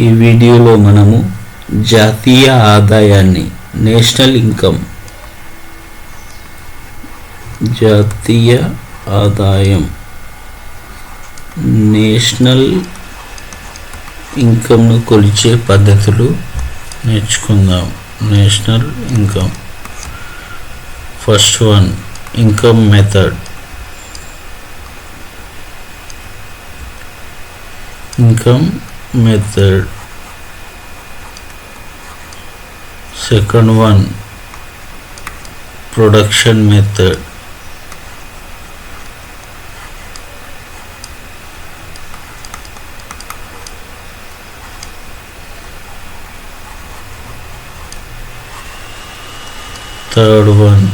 ఈ వీడియోలో మనము జాతీయ ఆదాయాన్ని నేషనల్ ఇన్కమ్ జాతీయ ఆదాయం నేషనల్ ఇన్కమ్ను కొలిచే పద్ధతులు నేర్చుకుందాం. National income first one income method. Income method. Second one production method. Third one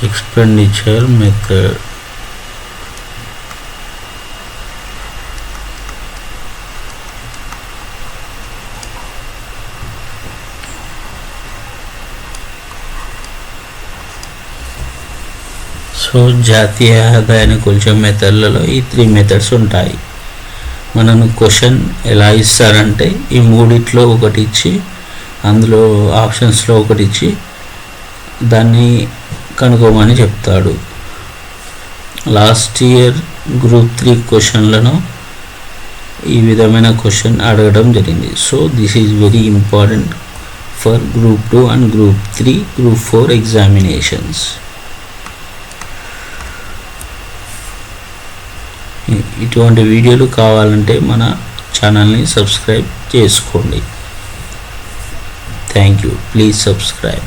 expenditure method. So జాతీయ ఆదాయాన్ని కొలిచే మెథడ్లలో ఈ 3 మెథడ్స్ ఉంటాయి. మనను క్వశ్చన్ ఎలా ఇస్తారంటే ఈ మూడిట్లో ఒకటి ఇచ్చి అందులో ఆప్షన్స్లో ఒకటి ఇచ్చి దాన్ని కనుక్కోమని చెప్తాడు. లాస్ట్ ఇయర్ గ్రూప్ 3 క్వశ్చన్లను ఈ విధమైన క్వశ్చన్ అడగడం జరిగింది. So this is very important for group 2 and group 3, group 4 examinations. ఇటువంటి వీడియోలు కావాలంటే మన ఛానల్ని సబ్స్క్రైబ్ చేసుకోండి. Thank you. Please subscribe.